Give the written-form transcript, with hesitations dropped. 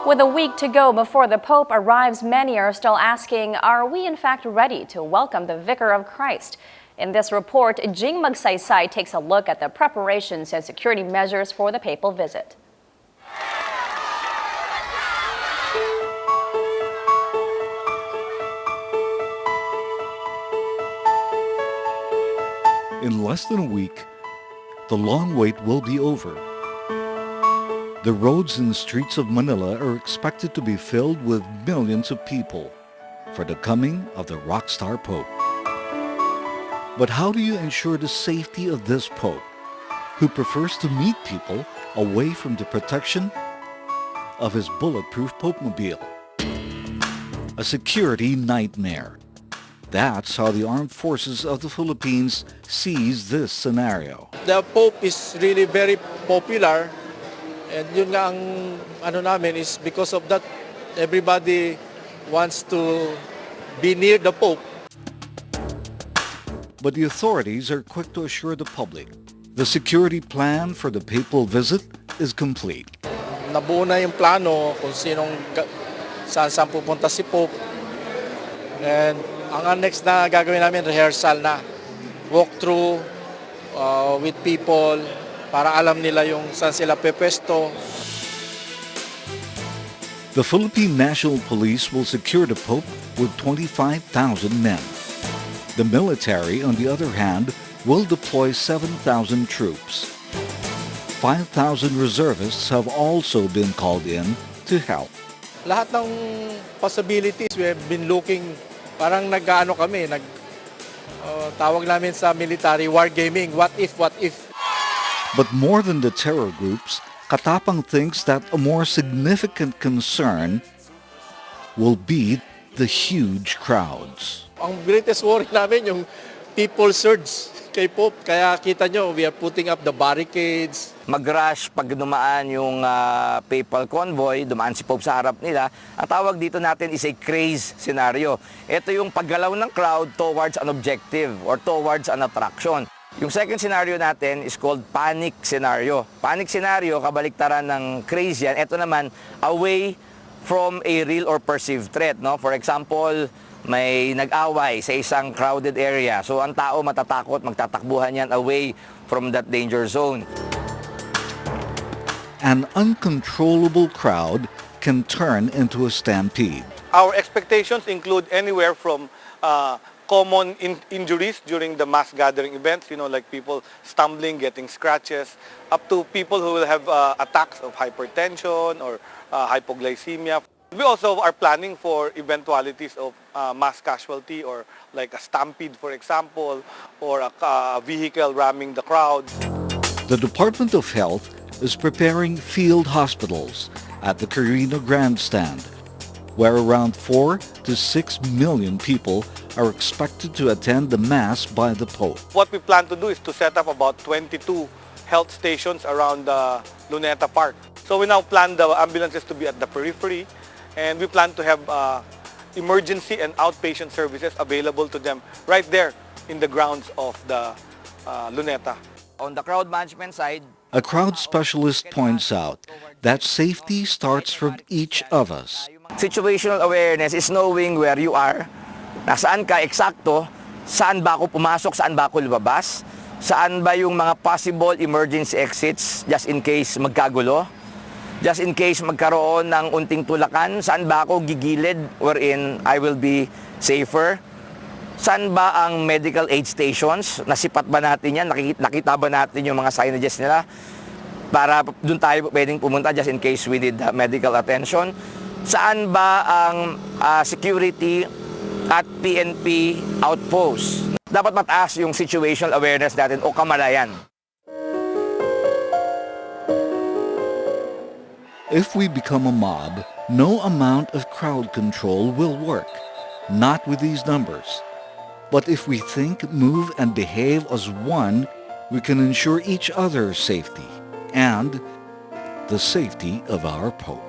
With a week to go before the Pope arrives, many are still asking, are we in fact ready to welcome the Vicar of Christ? In this report, Jing Magsaysay takes a look at the preparations and security measures for the papal visit. In less than a week, the long wait will be over. The roads and streets of Manila are expected to be filled with millions of people for the coming of the rock star Pope. But how do you ensure the safety of this Pope, who prefers to meet people away from the protection of his bulletproof Popemobile? A security nightmare. That's how the armed forces of the Philippines sees this scenario. The Pope is really very popular, and yun nga ang ano namin is because of that, everybody wants to be near the Pope. But the authorities are quick to assure the public the security plan for the papal visit is complete. Nabuo na yung plano kung saan pupunta si Pope. And ang next na gagawin namin, rehearsal na. Walk through with people para alam nila yung saan sila pepwesto. The Philippine National Police will secure the Pope with 25,000 men. The military, on the other hand, will deploy 7,000 troops. 5,000 reservists have also been called in to help. Lahat ng possibilities we have been looking. Parang nag-ano kami, tawag namin sa military wargaming, what if. But more than the terror groups, Katapang thinks that a more significant concern will be the huge crowds. Ang greatest worry namin yung people surge kay Pope. Kaya kita nyo, we are putting up the barricades. Mag-rush pag dumaan yung papal convoy, dumaan si Pope sa harap nila. Ang tawag dito natin is a craze scenario. Ito yung paggalaw ng crowd towards an objective or towards an attraction. Yung second scenario natin is called panic scenario. Panic scenario, kabaliktaran ng craze yan. Ito naman, away from a real or perceived threat. No? For example, may nag-away sa isang crowded area. So ang tao matatakot, magtatakbuhan yan away from that danger zone. An uncontrollable crowd can turn into a stampede. Our expectations include anywhere from common injuries during the mass gathering events, like people stumbling, getting scratches, up to people who will have attacks of hypertension or hypoglycemia. We also are planning for eventualities of mass casualty or like a stampede, for example, or a vehicle ramming the crowd. The Department of Health is preparing field hospitals at the Carino Grandstand, where around 4 to 6 million people are expected to attend the Mass by the Pope. What we plan to do is to set up about 22 health stations around the Luneta Park. So we now plan the ambulances to be at the periphery, and we plan to have emergency and outpatient services available to them right there in the grounds of the Luneta. On the crowd management side, a crowd specialist points out that safety starts from each of us. Situational awareness is knowing where you are, nasaan ka eksakto, saan ba ako pumasok, saan ba ako lumabas, saan ba yung mga possible emergency exits just in case magkagulo, just in case magkaroon ng unting tulakan, saan ba ako gigilid wherein I will be safer, saan ba ang medical aid stations, nasipat ba natin yan, nakita ba natin yung mga signages nila para doon tayo pwedeng pumunta just in case we need medical attention. Saan ba ang security at PNP outpost? Dapat mataas yung situational awareness natin o kamalayan. If we become a mob, no amount of crowd control will work, not with these numbers. But if we think, move, and behave as one, we can ensure each other's safety and the safety of our Pope.